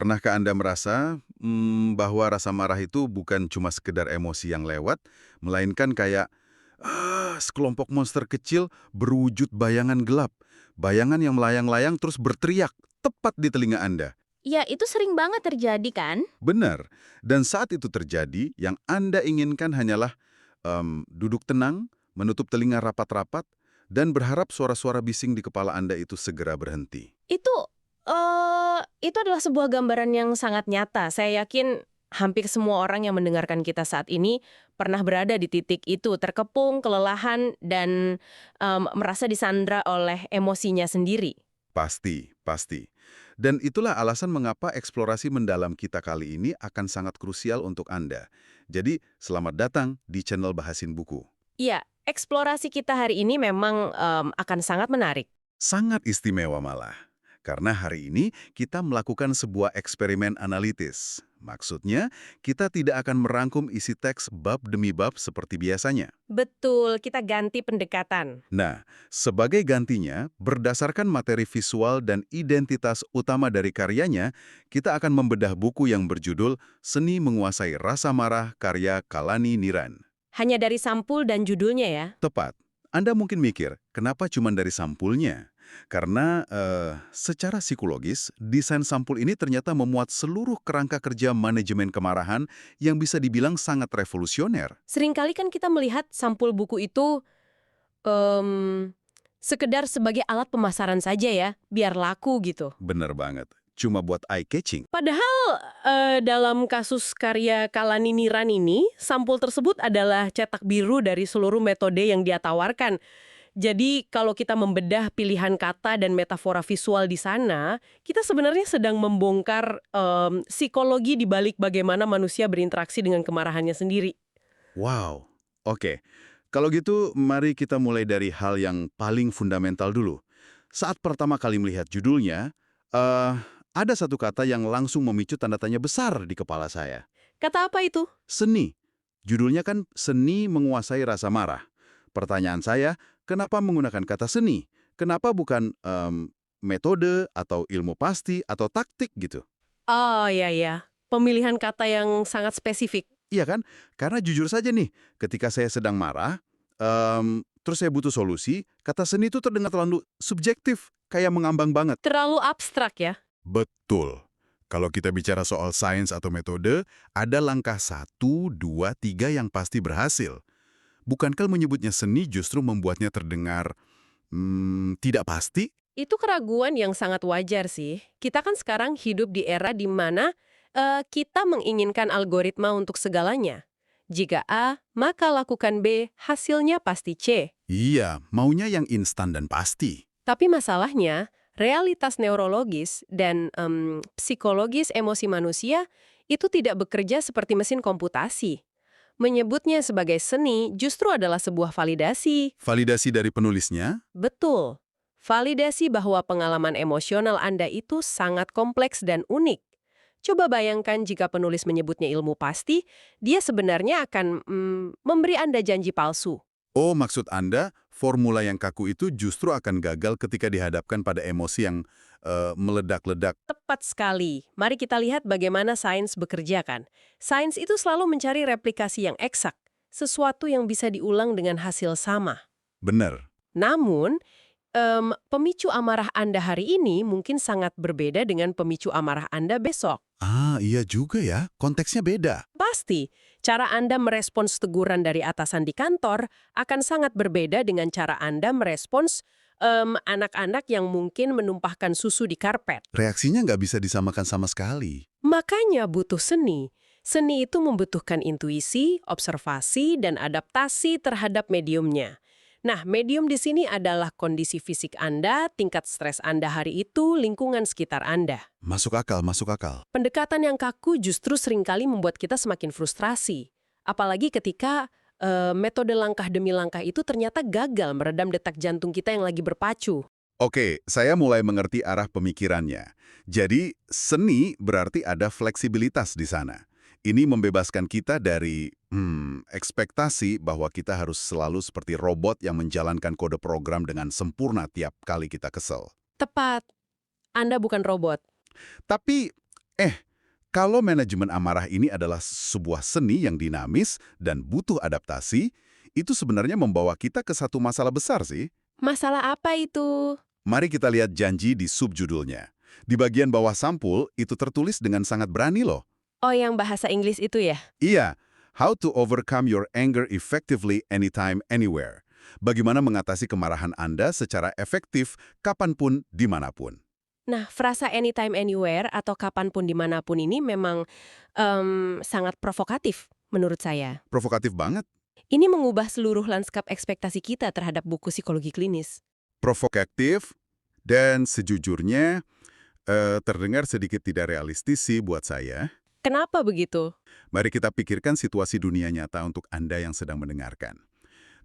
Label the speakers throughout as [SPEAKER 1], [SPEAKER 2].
[SPEAKER 1] Pernahkah Anda merasa bahwa rasa marah itu bukan cuma sekedar emosi yang lewat, melainkan kayak sekelompok monster kecil berwujud bayangan gelap, bayangan yang melayang-layang terus berteriak tepat di telinga Anda?
[SPEAKER 2] Ya, itu sering banget terjadi kan?
[SPEAKER 1] Benar. Dan saat itu terjadi, yang Anda inginkan hanyalah duduk tenang, menutup telinga rapat-rapat, dan berharap suara-suara bising di kepala Anda itu segera berhenti.
[SPEAKER 2] Itu itu adalah sebuah gambaran yang sangat nyata. Saya yakin hampir semua orang yang mendengarkan kita saat ini pernah berada di titik itu, terkepung, kelelahan, dan merasa disandra oleh emosinya sendiri.
[SPEAKER 1] Pasti, pasti. Dan itulah alasan mengapa eksplorasi mendalam kita kali ini akan sangat krusial untuk Anda. Jadi, selamat datang di channel Bahasin Buku.
[SPEAKER 2] Iya, eksplorasi kita hari ini memang akan sangat menarik.
[SPEAKER 1] Sangat istimewa malah. Karena hari ini kita melakukan sebuah eksperimen analitis. Maksudnya, kita tidak akan merangkum isi teks bab demi bab seperti biasanya.
[SPEAKER 2] Betul, kita ganti pendekatan.
[SPEAKER 1] Nah, sebagai gantinya, berdasarkan materi visual dan identitas utama dari karyanya, kita akan membedah buku yang berjudul Seni Menguasai Rasa Marah karya Kalani Niran.
[SPEAKER 2] Hanya dari sampul dan judulnya ya.
[SPEAKER 1] Tepat. Anda mungkin mikir, kenapa cuma dari sampulnya? Karena secara psikologis, desain sampul ini ternyata memuat seluruh kerangka kerja manajemen kemarahan yang bisa dibilang sangat revolusioner.
[SPEAKER 2] Seringkali kan kita melihat sampul buku itu sekedar sebagai alat pemasaran saja ya, biar laku gitu.
[SPEAKER 1] Bener banget. Cuma buat eye-catching.
[SPEAKER 2] Padahal dalam kasus karya Kalani Niran ini, sampul tersebut adalah cetak biru dari seluruh metode yang dia tawarkan. Jadi kalau kita membedah pilihan kata dan metafora visual di sana, kita sebenarnya sedang membongkar psikologi di balik bagaimana manusia berinteraksi dengan kemarahannya sendiri.
[SPEAKER 1] Wow. Oke. Kalau gitu, mari kita mulai dari hal yang paling fundamental dulu. Saat pertama kali melihat judulnya, ada satu kata yang langsung memicu tanda tanya besar di kepala saya.
[SPEAKER 2] Kata apa itu?
[SPEAKER 1] Seni. Judulnya kan Seni Menguasai Rasa Marah. Pertanyaan saya, kenapa menggunakan kata seni? Kenapa bukan metode atau ilmu pasti atau taktik gitu?
[SPEAKER 2] Oh iya. Pemilihan kata yang sangat spesifik.
[SPEAKER 1] Iya kan? Karena jujur saja nih, ketika saya sedang marah, terus saya butuh solusi, kata seni itu terdengar terlalu subjektif, kayak mengambang banget.
[SPEAKER 2] Terlalu abstrak ya.
[SPEAKER 1] Betul. Kalau kita bicara soal sains atau metode, ada langkah 1, 2, 3 yang pasti berhasil. Bukankah menyebutnya seni justru membuatnya terdengar tidak pasti?
[SPEAKER 2] Itu keraguan yang sangat wajar sih. Kita kan sekarang hidup di era di mana kita menginginkan algoritma untuk segalanya. Jika A, maka lakukan B, hasilnya pasti C.
[SPEAKER 1] Iya, maunya yang instan dan pasti.
[SPEAKER 2] Tapi masalahnya, realitas neurologis dan psikologis emosi manusia itu tidak bekerja seperti mesin komputasi. Menyebutnya sebagai seni justru adalah sebuah validasi.
[SPEAKER 1] Validasi dari penulisnya?
[SPEAKER 2] Betul. Validasi bahwa pengalaman emosional Anda itu sangat kompleks dan unik. Coba bayangkan jika penulis menyebutnya ilmu pasti, dia sebenarnya akan memberi Anda janji palsu.
[SPEAKER 1] Oh, maksud Anda, formula yang kaku itu justru akan gagal ketika dihadapkan pada emosi yang meledak-ledak.
[SPEAKER 2] Tepat sekali. Mari kita lihat bagaimana sains bekerja kan. Sains itu selalu mencari replikasi yang eksak, sesuatu yang bisa diulang dengan hasil sama.
[SPEAKER 1] Benar.
[SPEAKER 2] Namun, pemicu amarah Anda hari ini mungkin sangat berbeda dengan pemicu amarah Anda besok.
[SPEAKER 1] Ah, iya juga ya. Konteksnya beda.
[SPEAKER 2] Pasti, cara Anda merespons teguran dari atasan di kantor akan sangat berbeda dengan cara Anda merespons anak-anak yang mungkin menumpahkan susu di karpet.
[SPEAKER 1] Reaksinya nggak bisa disamakan sama sekali.
[SPEAKER 2] Makanya butuh seni. Seni itu membutuhkan intuisi, observasi, dan adaptasi terhadap mediumnya. Nah, medium di sini adalah kondisi fisik Anda, tingkat stres Anda hari itu, lingkungan sekitar Anda.
[SPEAKER 1] Masuk akal, masuk akal.
[SPEAKER 2] Pendekatan yang kaku justru seringkali membuat kita semakin frustrasi. Apalagi ketika metode langkah demi langkah itu ternyata gagal meredam detak jantung kita yang lagi berpacu.
[SPEAKER 1] Oke, saya mulai mengerti arah pemikirannya. Jadi, seni berarti ada fleksibilitas di sana. Ini membebaskan kita dari ekspektasi bahwa kita harus selalu seperti robot yang menjalankan kode program dengan sempurna tiap kali kita kesel.
[SPEAKER 2] Tepat. Anda bukan robot.
[SPEAKER 1] Tapi, Kalau manajemen amarah ini adalah sebuah seni yang dinamis dan butuh adaptasi, itu sebenarnya membawa kita ke satu masalah besar sih.
[SPEAKER 2] Masalah apa itu?
[SPEAKER 1] Mari kita lihat janji di subjudulnya. Di bagian bawah sampul, itu tertulis dengan sangat berani loh.
[SPEAKER 2] Oh, yang bahasa Inggris itu ya?
[SPEAKER 1] Iya, how to overcome your anger effectively anytime, anywhere. Bagaimana mengatasi kemarahan Anda secara efektif, kapanpun, dimanapun.
[SPEAKER 2] Nah, frasa anytime anywhere atau kapanpun dimanapun ini memang sangat provokatif menurut saya.
[SPEAKER 1] Provokatif banget.
[SPEAKER 2] Ini mengubah seluruh lanskap ekspektasi kita terhadap buku psikologi klinis.
[SPEAKER 1] Provokatif, dan sejujurnya, terdengar sedikit tidak realistis sih buat saya.
[SPEAKER 2] Kenapa begitu?
[SPEAKER 1] Mari kita pikirkan situasi dunia nyata untuk Anda yang sedang mendengarkan.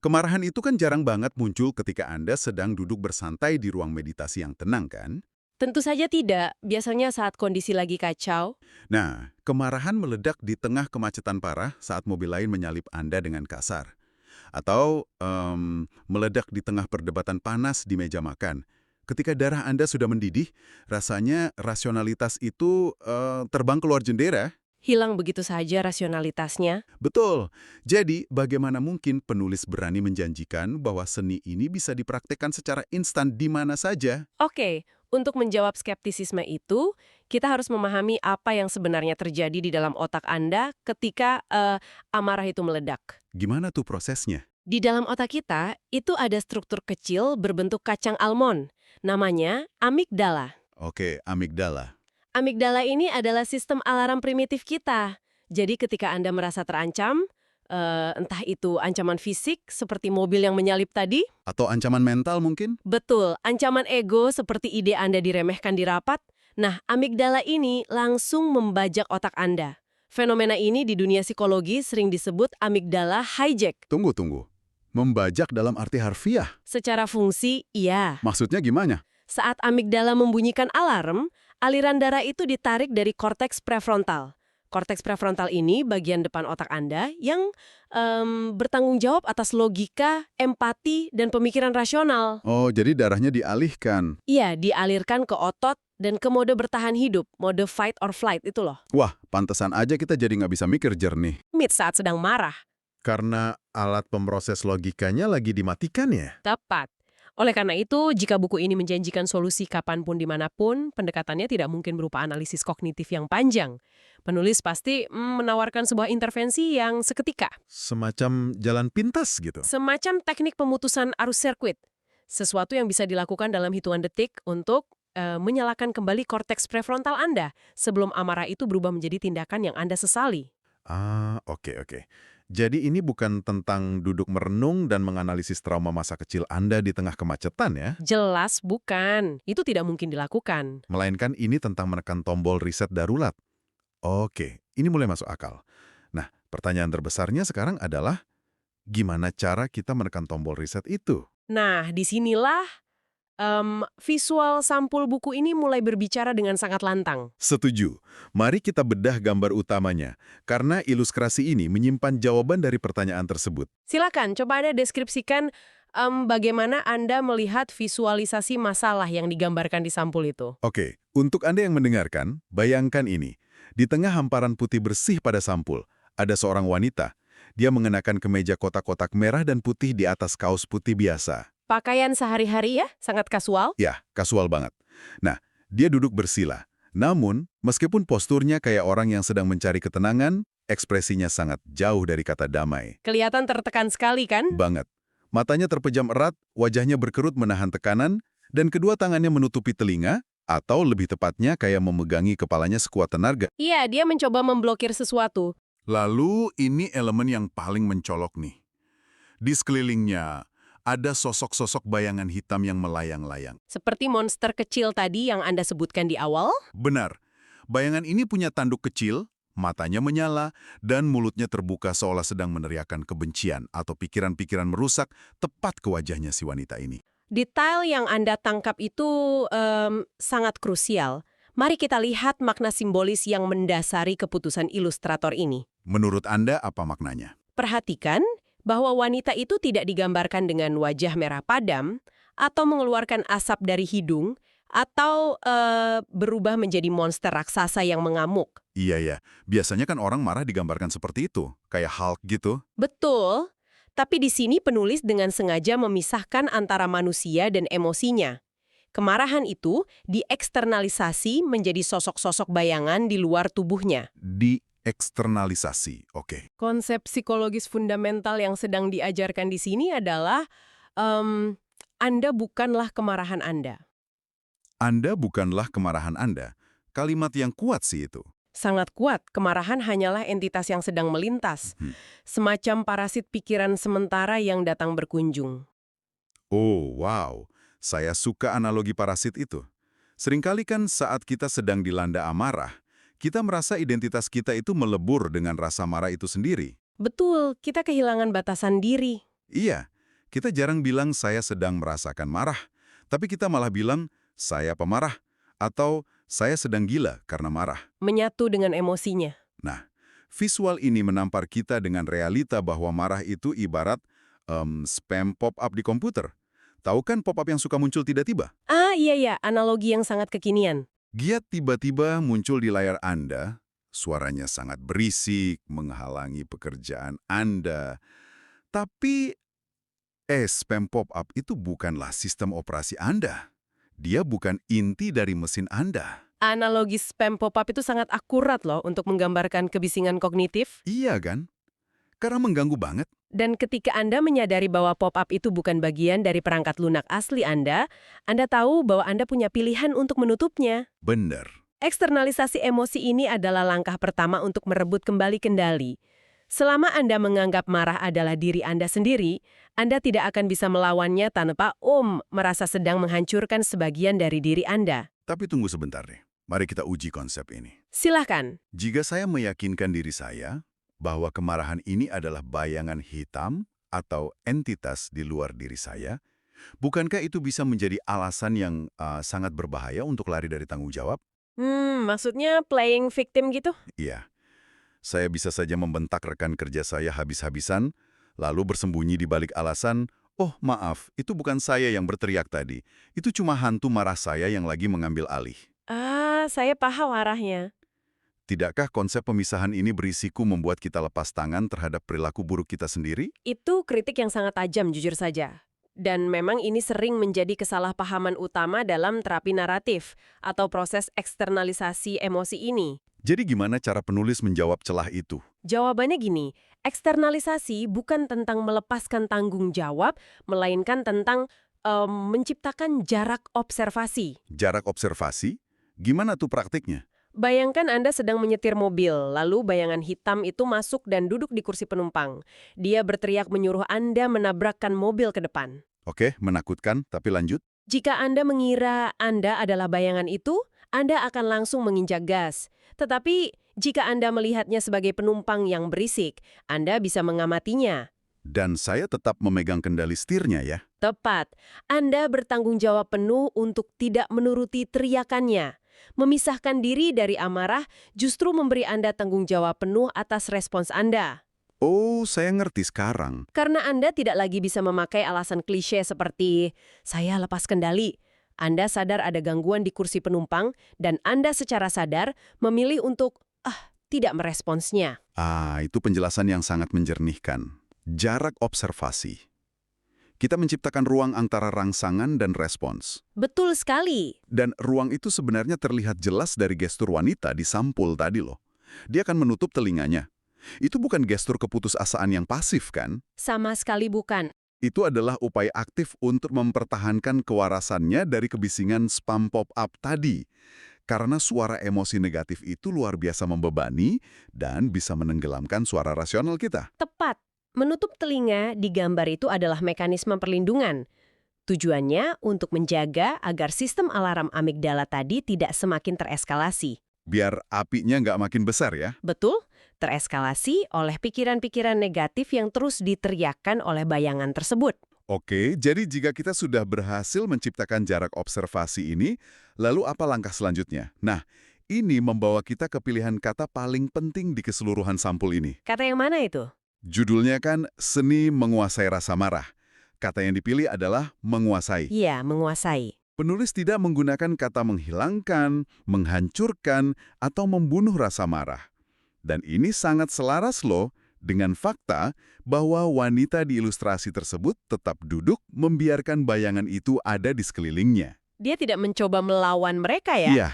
[SPEAKER 1] Kemarahan itu kan jarang banget muncul ketika Anda sedang duduk bersantai di ruang meditasi yang tenang, kan?
[SPEAKER 2] Tentu saja tidak. Biasanya saat kondisi lagi kacau.
[SPEAKER 1] Nah, kemarahan meledak di tengah kemacetan parah saat mobil lain menyalip Anda dengan kasar. Atau meledak di tengah perdebatan panas di meja makan. Ketika darah Anda sudah mendidih, rasanya rasionalitas itu terbang keluar jendela.
[SPEAKER 2] Hilang begitu saja rasionalitasnya.
[SPEAKER 1] Betul. Jadi, bagaimana mungkin penulis berani menjanjikan bahwa seni ini bisa dipraktekkan secara instan di mana saja?
[SPEAKER 2] Oke, untuk menjawab skeptisisme itu, kita harus memahami apa yang sebenarnya terjadi di dalam otak Anda ketika amarah itu meledak.
[SPEAKER 1] Gimana tuh prosesnya?
[SPEAKER 2] Di dalam otak kita, itu ada struktur kecil berbentuk kacang almond. Namanya amigdala.
[SPEAKER 1] Oke, amigdala.
[SPEAKER 2] Amigdala ini adalah sistem alarm primitif kita. Jadi ketika Anda merasa terancam, entah itu ancaman fisik seperti mobil yang menyalip tadi,
[SPEAKER 1] Atau ancaman mental mungkin?
[SPEAKER 2] betul, ancaman ego seperti ide Anda diremehkan di rapat, nah amigdala ini langsung membajak otak Anda. Fenomena ini di dunia psikologi sering disebut amigdala hijack.
[SPEAKER 1] Tunggu. Membajak dalam arti harfiah.
[SPEAKER 2] Secara fungsi, iya.
[SPEAKER 1] Maksudnya gimana?
[SPEAKER 2] Saat amigdala membunyikan alarm, aliran darah itu ditarik dari korteks prefrontal. Korteks prefrontal ini bagian depan otak Anda yang bertanggung jawab atas logika, empati, dan pemikiran rasional.
[SPEAKER 1] Oh, jadi darahnya dialihkan.
[SPEAKER 2] Iya, dialirkan ke otot dan ke mode bertahan hidup, mode fight or flight itu loh.
[SPEAKER 1] Wah, pantesan aja kita jadi nggak bisa mikir jernih.
[SPEAKER 2] Saat sedang marah.
[SPEAKER 1] Karena alat pemroses logikanya lagi dimatikan ya?
[SPEAKER 2] Tepat. Oleh karena itu, jika buku ini menjanjikan solusi kapanpun dimanapun, pendekatannya tidak mungkin berupa analisis kognitif yang panjang. Penulis pasti menawarkan sebuah intervensi yang seketika.
[SPEAKER 1] Semacam jalan pintas gitu.
[SPEAKER 2] Semacam teknik pemutusan arus sirkuit. Sesuatu yang bisa dilakukan dalam hitungan detik untuk menyalakan kembali korteks prefrontal Anda sebelum amarah itu berubah menjadi tindakan yang Anda sesali.
[SPEAKER 1] Oke. Jadi ini bukan tentang duduk merenung dan menganalisis trauma masa kecil Anda di tengah kemacetan ya?
[SPEAKER 2] Jelas bukan. Itu tidak mungkin dilakukan.
[SPEAKER 1] Melainkan ini tentang menekan tombol riset darurat. Oke, ini mulai masuk akal. Nah, pertanyaan terbesarnya sekarang adalah, gimana cara kita menekan tombol riset itu?
[SPEAKER 2] Nah, disinilah visual sampul buku ini mulai berbicara dengan sangat lantang.
[SPEAKER 1] Setuju. Mari kita bedah gambar utamanya, karena ilustrasi ini menyimpan jawaban dari pertanyaan tersebut.
[SPEAKER 2] Silakan, coba Anda deskripsikan bagaimana Anda melihat visualisasi masalah yang digambarkan di sampul itu.
[SPEAKER 1] Oke, untuk Anda yang mendengarkan, bayangkan ini. Di tengah hamparan putih bersih pada sampul, ada seorang wanita. Dia mengenakan kemeja kotak-kotak merah dan putih di atas kaos putih biasa.
[SPEAKER 2] Pakaian sehari-hari ya, sangat kasual.
[SPEAKER 1] Ya, kasual banget. Nah, dia duduk bersila. Namun, meskipun posturnya kayak orang yang sedang mencari ketenangan, ekspresinya sangat jauh dari kata damai.
[SPEAKER 2] Kelihatan tertekan sekali kan?
[SPEAKER 1] Banget. Matanya terpejam erat, wajahnya berkerut menahan tekanan, dan kedua tangannya menutupi telinga, atau lebih tepatnya kayak memegangi kepalanya sekuat tenaga.
[SPEAKER 2] Iya, dia mencoba memblokir sesuatu.
[SPEAKER 1] Lalu, ini elemen yang paling mencolok nih. Di sekelilingnya, ada sosok-sosok bayangan hitam yang melayang-layang.
[SPEAKER 2] Seperti monster kecil tadi yang Anda sebutkan di awal.
[SPEAKER 1] Benar. Bayangan ini punya tanduk kecil, matanya menyala, dan mulutnya terbuka seolah sedang meneriakkan kebencian atau pikiran-pikiran merusak tepat ke wajahnya si wanita ini.
[SPEAKER 2] Detail yang Anda tangkap itu sangat krusial. Mari kita lihat makna simbolis yang mendasari keputusan ilustrator ini.
[SPEAKER 1] Menurut Anda apa maknanya?
[SPEAKER 2] Perhatikan bahwa wanita itu tidak digambarkan dengan wajah merah padam atau mengeluarkan asap dari hidung, Atau berubah menjadi monster raksasa yang mengamuk.
[SPEAKER 1] Iya ya, biasanya kan orang marah digambarkan seperti itu, kayak Hulk gitu.
[SPEAKER 2] Betul, tapi di sini penulis dengan sengaja memisahkan antara manusia dan emosinya. Kemarahan itu dieksternalisasi menjadi sosok-sosok bayangan di luar tubuhnya.
[SPEAKER 1] Dieksternalisasi, oke.
[SPEAKER 2] Konsep psikologis fundamental yang sedang diajarkan di sini adalah Anda bukanlah kemarahan Anda.
[SPEAKER 1] Anda bukanlah kemarahan Anda. Kalimat yang kuat sih itu.
[SPEAKER 2] Sangat kuat, kemarahan hanyalah entitas yang sedang melintas. Semacam parasit pikiran sementara yang datang berkunjung.
[SPEAKER 1] Oh, wow. Saya suka analogi parasit itu. Seringkali kan saat kita sedang dilanda amarah, kita merasa identitas kita itu melebur dengan rasa marah itu sendiri.
[SPEAKER 2] Betul, kita kehilangan batasan diri.
[SPEAKER 1] Iya, kita jarang bilang saya sedang merasakan marah, tapi kita malah bilang saya pemarah atau saya sedang gila karena marah.
[SPEAKER 2] Menyatu dengan emosinya.
[SPEAKER 1] Nah, visual ini menampar kita dengan realita bahwa marah itu ibarat spam pop-up di komputer. Tahu kan pop-up yang suka muncul tiba-tiba?
[SPEAKER 2] Ah, iya, analogi yang sangat kekinian.
[SPEAKER 1] Giat tiba-tiba muncul di layar Anda, suaranya sangat berisik, menghalangi pekerjaan Anda. Tapi, spam pop-up itu bukanlah sistem operasi Anda. Dia bukan inti dari mesin Anda.
[SPEAKER 2] Analogi spam pop-up itu sangat akurat loh untuk menggambarkan kebisingan kognitif.
[SPEAKER 1] Iya kan? Karena mengganggu banget.
[SPEAKER 2] Dan ketika Anda menyadari bahwa pop-up itu bukan bagian dari perangkat lunak asli Anda tahu bahwa Anda punya pilihan untuk menutupnya.
[SPEAKER 1] Bener.
[SPEAKER 2] Eksternalisasi emosi ini adalah langkah pertama untuk merebut kembali kendali. Selama Anda menganggap marah adalah diri Anda sendiri, Anda tidak akan bisa melawannya tanpa merasa sedang menghancurkan sebagian dari diri Anda.
[SPEAKER 1] Tapi tunggu sebentar deh. Mari kita uji konsep ini.
[SPEAKER 2] Silahkan.
[SPEAKER 1] Jika saya meyakinkan diri saya bahwa kemarahan ini adalah bayangan hitam atau entitas di luar diri saya, bukankah itu bisa menjadi alasan yang sangat berbahaya untuk lari dari tanggung jawab?
[SPEAKER 2] Maksudnya playing victim gitu?
[SPEAKER 1] Iya. Saya bisa saja membentak rekan kerja saya habis-habisan, lalu bersembunyi di balik alasan, "Oh, maaf, itu bukan saya yang berteriak tadi. Itu cuma hantu marah saya yang lagi mengambil alih."
[SPEAKER 2] Ah, saya paham arahnya.
[SPEAKER 1] Tidakkah konsep pemisahan ini berisiko membuat kita lepas tangan terhadap perilaku buruk kita sendiri?
[SPEAKER 2] Itu kritik yang sangat tajam, jujur saja. Dan memang ini sering menjadi kesalahpahaman utama dalam terapi naratif atau proses eksternalisasi emosi ini.
[SPEAKER 1] Jadi gimana cara penulis menjawab celah itu?
[SPEAKER 2] Jawabannya gini, eksternalisasi bukan tentang melepaskan tanggung jawab, melainkan tentang menciptakan jarak observasi.
[SPEAKER 1] Jarak observasi? Gimana tuh praktiknya?
[SPEAKER 2] Bayangkan Anda sedang menyetir mobil, lalu bayangan hitam itu masuk dan duduk di kursi penumpang. Dia berteriak menyuruh Anda menabrakkan mobil ke depan.
[SPEAKER 1] Oke, menakutkan, tapi lanjut.
[SPEAKER 2] Jika Anda mengira Anda adalah bayangan itu, Anda akan langsung menginjak gas. Tetapi, jika Anda melihatnya sebagai penumpang yang berisik, Anda bisa mengamatinya.
[SPEAKER 1] Dan saya tetap memegang kendali setirnya ya.
[SPEAKER 2] Tepat, Anda bertanggung jawab penuh untuk tidak menuruti teriakannya. Memisahkan diri dari amarah justru memberi Anda tanggung jawab penuh atas respons Anda.
[SPEAKER 1] Oh, saya ngerti sekarang.
[SPEAKER 2] Karena Anda tidak lagi bisa memakai alasan klise seperti, "Saya lepas kendali." Anda sadar ada gangguan di kursi penumpang, dan Anda secara sadar memilih untuk, tidak meresponsnya.
[SPEAKER 1] Itu penjelasan yang sangat menjernihkan. Jarak observasi. Kita menciptakan ruang antara rangsangan dan respons.
[SPEAKER 2] Betul sekali.
[SPEAKER 1] Dan ruang itu sebenarnya terlihat jelas dari gestur wanita di sampul tadi loh. Dia akan menutup telinganya. Itu bukan gestur keputusasaan yang pasif kan?
[SPEAKER 2] Sama sekali bukan.
[SPEAKER 1] Itu adalah upaya aktif untuk mempertahankan kewarasannya dari kebisingan spam pop-up tadi. Karena suara emosi negatif itu luar biasa membebani dan bisa menenggelamkan suara rasional kita.
[SPEAKER 2] Tepat. Menutup telinga di gambar itu adalah mekanisme perlindungan. Tujuannya untuk menjaga agar sistem alarm amigdala tadi tidak semakin tereskalasi.
[SPEAKER 1] Biar apinya nggak makin besar ya.
[SPEAKER 2] Betul, tereskalasi oleh pikiran-pikiran negatif yang terus diteriakkan oleh bayangan tersebut.
[SPEAKER 1] Oke, jadi jika kita sudah berhasil menciptakan jarak observasi ini, lalu apa langkah selanjutnya? Nah, ini membawa kita ke pilihan kata paling penting di keseluruhan sampul ini.
[SPEAKER 2] Kata yang mana itu?
[SPEAKER 1] Judulnya kan Seni Menguasai Rasa Marah. Kata yang dipilih adalah menguasai.
[SPEAKER 2] Iya, menguasai.
[SPEAKER 1] Penulis tidak menggunakan kata menghilangkan, menghancurkan, atau membunuh rasa marah. Dan ini sangat selaras loh dengan fakta bahwa wanita di ilustrasi tersebut tetap duduk membiarkan bayangan itu ada di sekelilingnya.
[SPEAKER 2] Dia tidak mencoba melawan mereka ya?
[SPEAKER 1] Iya,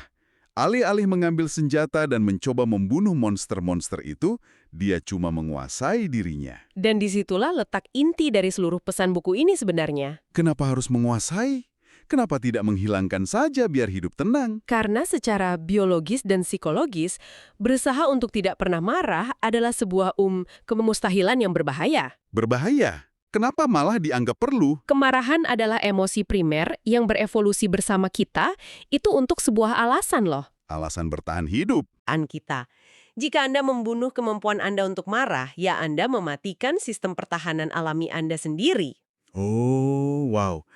[SPEAKER 1] alih-alih mengambil senjata dan mencoba membunuh monster-monster itu, dia cuma menguasai dirinya.
[SPEAKER 2] Dan disitulah letak inti dari seluruh pesan buku ini sebenarnya.
[SPEAKER 1] Kenapa harus menguasai? Kenapa tidak menghilangkan saja biar hidup tenang?
[SPEAKER 2] Karena secara biologis dan psikologis, berusaha untuk tidak pernah marah adalah sebuah kemustahilan yang berbahaya.
[SPEAKER 1] Berbahaya. Kenapa malah dianggap perlu?
[SPEAKER 2] Kemarahan adalah emosi primer yang berevolusi bersama kita, itu untuk sebuah alasan loh.
[SPEAKER 1] Alasan bertahan hidup.
[SPEAKER 2] Kita. Jika Anda membunuh kemampuan Anda untuk marah, ya Anda mematikan sistem pertahanan alami Anda sendiri.
[SPEAKER 1] Oh, wow.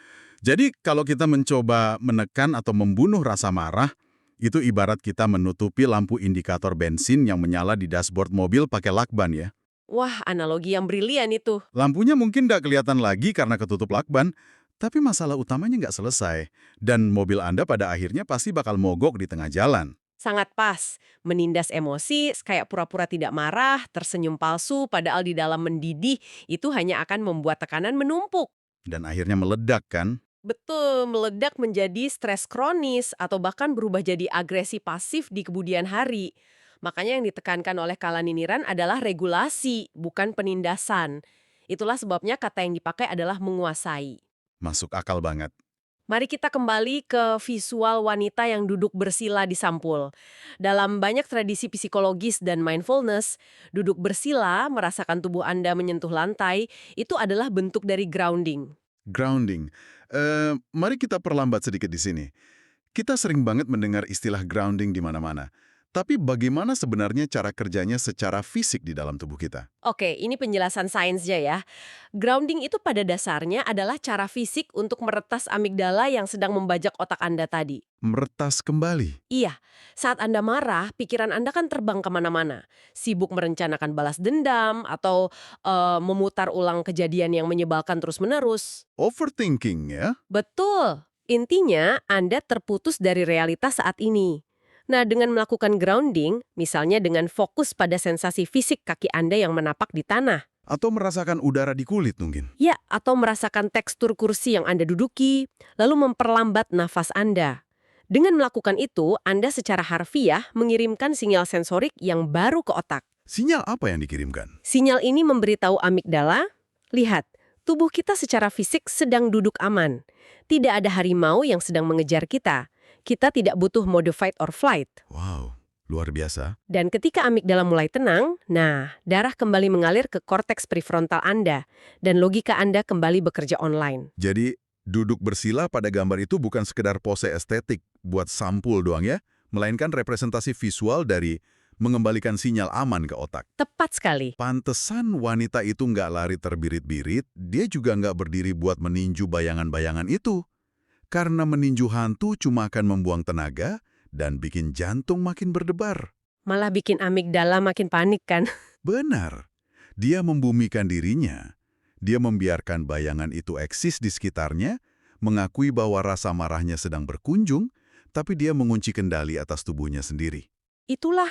[SPEAKER 1] Jadi kalau kita mencoba menekan atau membunuh rasa marah, itu ibarat kita menutupi lampu indikator bensin yang menyala di dashboard mobil pakai lakban ya.
[SPEAKER 2] Wah, analogi yang brilian itu.
[SPEAKER 1] Lampunya mungkin nggak kelihatan lagi karena ketutup lakban, tapi masalah utamanya nggak selesai. Dan mobil Anda pada akhirnya pasti bakal mogok di tengah jalan.
[SPEAKER 2] Sangat pas. Menindas emosi, kayak pura-pura tidak marah, tersenyum palsu, padahal di dalam mendidih, itu hanya akan membuat tekanan menumpuk.
[SPEAKER 1] Dan akhirnya meledak kan?
[SPEAKER 2] Betul, meledak menjadi stres kronis atau bahkan berubah jadi agresi pasif di kemudian hari. Makanya yang ditekankan oleh Kalaniniran adalah regulasi, bukan penindasan. Itulah sebabnya kata yang dipakai adalah menguasai.
[SPEAKER 1] Masuk akal banget.
[SPEAKER 2] Mari kita kembali ke visual wanita yang duduk bersila di sampul. Dalam banyak tradisi psikologis dan mindfulness, duduk bersila, merasakan tubuh Anda menyentuh lantai, itu adalah bentuk dari grounding.
[SPEAKER 1] Grounding. Mari kita perlambat sedikit di sini. Kita sering banget mendengar istilah grounding di mana-mana. Tapi bagaimana sebenarnya cara kerjanya secara fisik di dalam tubuh kita?
[SPEAKER 2] Oke, ini penjelasan sainsnya ya. Grounding itu pada dasarnya adalah cara fisik untuk meretas amigdala yang sedang membajak otak Anda tadi.
[SPEAKER 1] Meretas kembali.
[SPEAKER 2] Iya, saat Anda marah, pikiran Anda kan terbang kemana-mana. Sibuk merencanakan balas dendam atau memutar ulang kejadian yang menyebalkan terus-menerus.
[SPEAKER 1] Overthinking ya?
[SPEAKER 2] Betul. Intinya, Anda terputus dari realitas saat ini. Nah, dengan melakukan grounding, misalnya dengan fokus pada sensasi fisik kaki Anda yang menapak di tanah,
[SPEAKER 1] Atau merasakan udara di kulit mungkin?
[SPEAKER 2] ya, atau merasakan tekstur kursi yang Anda duduki, lalu memperlambat nafas Anda. Dengan melakukan itu, Anda secara harfiah mengirimkan sinyal sensorik yang baru ke otak.
[SPEAKER 1] Sinyal apa yang dikirimkan?
[SPEAKER 2] Sinyal ini memberitahu amigdala, lihat, tubuh kita secara fisik sedang duduk aman. Tidak ada harimau yang sedang mengejar kita. Kita tidak butuh mode fight or flight.
[SPEAKER 1] Wow, luar biasa.
[SPEAKER 2] Dan ketika amigdala mulai tenang, nah, darah kembali mengalir ke korteks prefrontal Anda, dan logika Anda kembali bekerja online.
[SPEAKER 1] Jadi, duduk bersila pada gambar itu bukan sekedar pose estetik buat sampul doang ya, melainkan representasi visual dari mengembalikan sinyal aman ke otak.
[SPEAKER 2] Tepat sekali.
[SPEAKER 1] Pantesan wanita itu nggak lari terbirit-birit, dia juga nggak berdiri buat meninju bayangan-bayangan itu. Karena meninju hantu cuma akan membuang tenaga dan bikin jantung makin berdebar.
[SPEAKER 2] Malah bikin amigdala makin panik kan?
[SPEAKER 1] Benar. Dia membumikan dirinya. Dia membiarkan bayangan itu eksis di sekitarnya, mengakui bahwa rasa marahnya sedang berkunjung, tapi dia mengunci kendali atas tubuhnya sendiri.
[SPEAKER 2] Itulah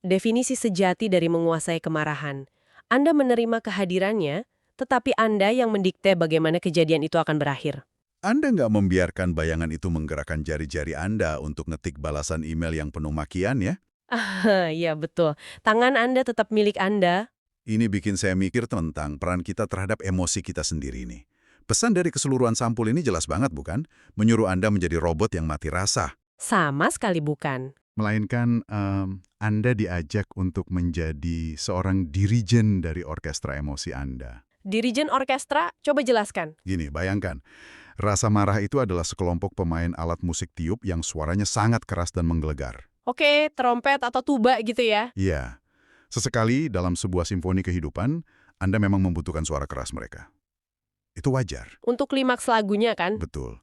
[SPEAKER 2] definisi sejati dari menguasai kemarahan. Anda menerima kehadirannya, tetapi Anda yang mendikte bagaimana kejadian itu akan berakhir.
[SPEAKER 1] Anda nggak membiarkan bayangan itu menggerakkan jari-jari Anda untuk ngetik balasan email yang penuh makian ya?
[SPEAKER 2] Iya, betul. Tangan Anda tetap milik Anda.
[SPEAKER 1] Ini bikin saya mikir tentang peran kita terhadap emosi kita sendiri nih. Pesan dari keseluruhan sampul ini jelas banget bukan? Menyuruh Anda menjadi robot yang mati rasa.
[SPEAKER 2] Sama sekali bukan.
[SPEAKER 1] Melainkan Anda diajak untuk menjadi seorang dirijen dari orkestra emosi Anda.
[SPEAKER 2] Dirijen orkestra, coba jelaskan.
[SPEAKER 1] Gini, bayangkan. Rasa marah itu adalah sekelompok pemain alat musik tiup yang suaranya sangat keras dan menggelegar.
[SPEAKER 2] Oke, trompet atau tuba gitu ya.
[SPEAKER 1] Iya. Sesekali dalam sebuah simfoni kehidupan, Anda memang membutuhkan suara keras mereka. Itu wajar.
[SPEAKER 2] Untuk klimaks lagunya kan.
[SPEAKER 1] Betul.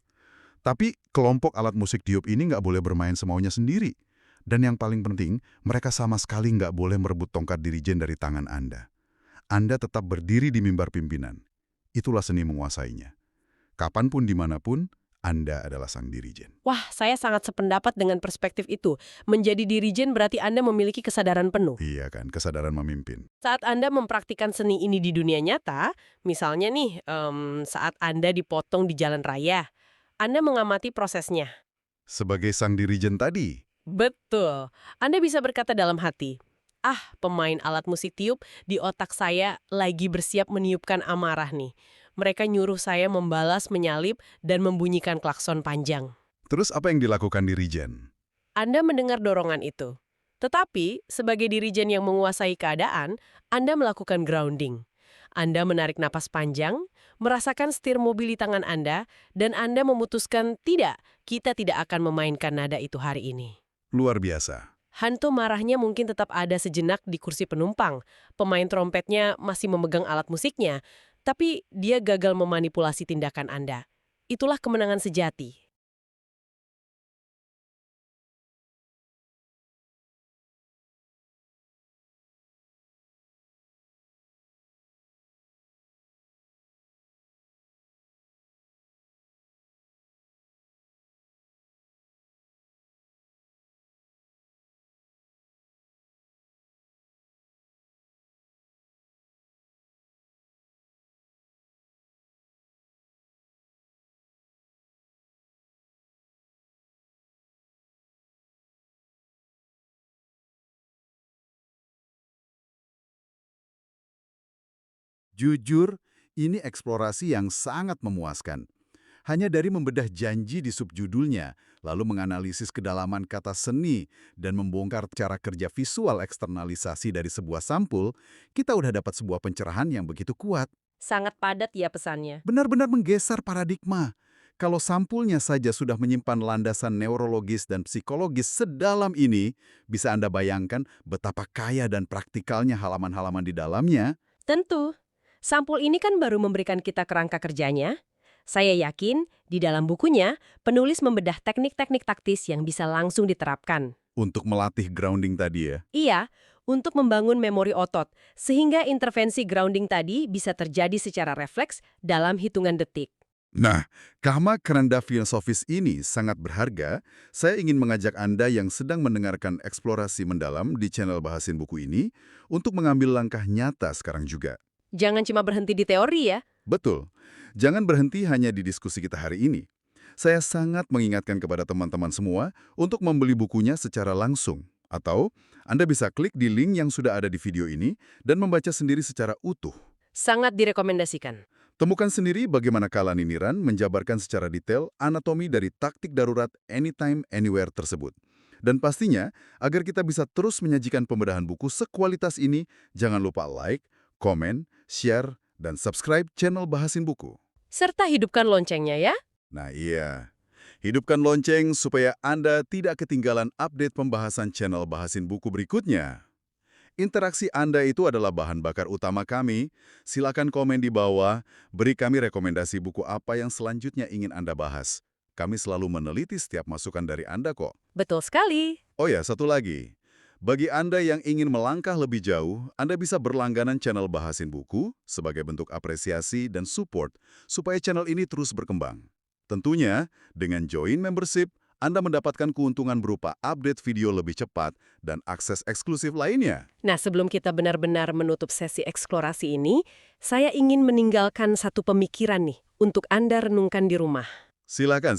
[SPEAKER 1] Tapi kelompok alat musik tiup ini nggak boleh bermain semaunya sendiri. Dan yang paling penting, mereka sama sekali nggak boleh merebut tongkat dirijen dari tangan Anda. Anda tetap berdiri di mimbar pimpinan. Itulah seni menguasainya. Kapanpun dimanapun, Anda adalah sang dirijen.
[SPEAKER 2] Wah, saya sangat sependapat dengan perspektif itu. Menjadi dirijen berarti Anda memiliki kesadaran penuh.
[SPEAKER 1] Iya kan, kesadaran memimpin.
[SPEAKER 2] Saat Anda mempraktikkan seni ini di dunia nyata, misalnya nih, saat Anda dipotong di jalan raya, Anda mengamati prosesnya.
[SPEAKER 1] Sebagai sang dirijen tadi,
[SPEAKER 2] Betul. Anda bisa berkata dalam hati, ah, pemain alat musik tiup di otak saya lagi bersiap meniupkan amarah nih. Mereka nyuruh saya membalas, menyalip, dan membunyikan klakson panjang.
[SPEAKER 1] terus apa yang dilakukan dirijen?
[SPEAKER 2] Anda mendengar dorongan itu. Tetapi, sebagai dirijen yang menguasai keadaan, Anda melakukan grounding. Anda menarik napas panjang, merasakan setir mobil di tangan Anda, dan Anda memutuskan tidak, kita tidak akan memainkan nada itu hari ini.
[SPEAKER 1] Luar biasa.
[SPEAKER 2] Hantu marahnya mungkin tetap ada sejenak di kursi penumpang. Pemain trompetnya masih memegang alat musiknya, tapi dia gagal memanipulasi tindakan Anda. Itulah kemenangan sejati.
[SPEAKER 1] Jujur, ini eksplorasi yang sangat memuaskan. Hanya dari membedah janji di subjudulnya, lalu menganalisis kedalaman kata seni, dan membongkar cara kerja visual eksternalisasi dari sebuah sampul, kita udah dapat sebuah pencerahan yang begitu kuat.
[SPEAKER 2] Sangat padat ya pesannya.
[SPEAKER 1] Benar-benar menggeser paradigma. Kalau sampulnya saja sudah menyimpan landasan neurologis dan psikologis sedalam ini, bisa Anda bayangkan betapa kaya dan praktikalnya halaman-halaman di dalamnya.
[SPEAKER 2] Tentu. Sampul ini kan baru memberikan kita kerangka kerjanya. Saya yakin di dalam bukunya, penulis membedah teknik-teknik taktis yang bisa langsung diterapkan.
[SPEAKER 1] Untuk melatih grounding tadi ya.
[SPEAKER 2] Iya, untuk membangun memori otot, sehingga intervensi grounding tadi bisa terjadi secara refleks dalam hitungan detik.
[SPEAKER 1] Nah, karena keranda filosofis ini sangat berharga, saya ingin mengajak Anda yang sedang mendengarkan eksplorasi mendalam di channel Bahasin Buku ini untuk mengambil langkah nyata sekarang juga.
[SPEAKER 2] Jangan cuma berhenti di teori ya.
[SPEAKER 1] Betul, jangan berhenti hanya di diskusi kita hari ini. Saya sangat mengingatkan kepada teman-teman semua untuk membeli bukunya secara langsung. Atau, Anda bisa klik di link yang sudah ada di video ini dan membaca sendiri secara utuh.
[SPEAKER 2] Sangat direkomendasikan.
[SPEAKER 1] Temukan sendiri bagaimana Kalani Niran menjabarkan secara detail anatomi dari taktik darurat anytime, anywhere tersebut. Dan pastinya, agar kita bisa terus menyajikan pembedahan buku sekualitas ini, jangan lupa like, komen, share, dan subscribe channel Bahasin Buku.
[SPEAKER 2] Serta hidupkan loncengnya ya.
[SPEAKER 1] Nah iya, hidupkan lonceng supaya Anda tidak ketinggalan update pembahasan channel Bahasin Buku berikutnya. Interaksi Anda itu adalah bahan bakar utama kami. Silakan komen di bawah, beri kami rekomendasi buku apa yang selanjutnya ingin Anda bahas. Kami selalu meneliti setiap masukan dari Anda kok.
[SPEAKER 2] Betul sekali.
[SPEAKER 1] Oh ya, satu lagi. Bagi Anda yang ingin melangkah lebih jauh, Anda bisa berlangganan channel Bahasin Buku sebagai bentuk apresiasi dan support supaya channel ini terus berkembang. Tentunya, dengan join membership, Anda mendapatkan keuntungan berupa update video lebih cepat dan akses eksklusif lainnya.
[SPEAKER 2] Nah, sebelum kita benar-benar menutup sesi eksplorasi ini, saya ingin meninggalkan satu pemikiran nih untuk Anda renungkan di rumah.
[SPEAKER 1] Silakan.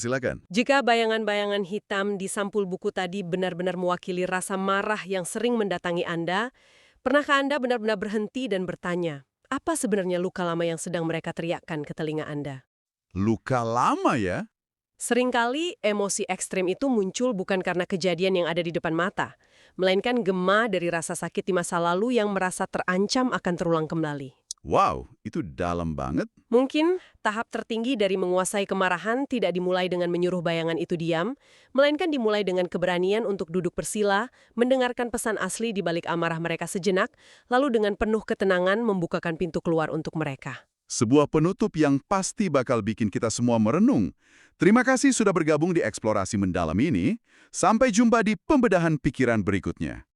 [SPEAKER 2] Jika bayangan-bayangan hitam di sampul buku tadi benar-benar mewakili rasa marah yang sering mendatangi Anda, pernahkah Anda benar-benar berhenti dan bertanya, apa sebenarnya luka lama yang sedang mereka teriakkan ke telinga Anda?
[SPEAKER 1] Luka lama ya?
[SPEAKER 2] Seringkali emosi ekstrim itu muncul bukan karena kejadian yang ada di depan mata, melainkan gema dari rasa sakit di masa lalu yang merasa terancam akan terulang kembali.
[SPEAKER 1] Wow, itu dalam banget.
[SPEAKER 2] Mungkin tahap tertinggi dari menguasai kemarahan tidak dimulai dengan menyuruh bayangan itu diam, melainkan dimulai dengan keberanian untuk duduk bersila, mendengarkan pesan asli di balik amarah mereka sejenak, lalu dengan penuh ketenangan membukakan pintu keluar untuk mereka.
[SPEAKER 1] Sebuah penutup yang pasti bakal bikin kita semua merenung. Terima kasih sudah bergabung di eksplorasi mendalam ini. Sampai jumpa di pembedahan pikiran berikutnya.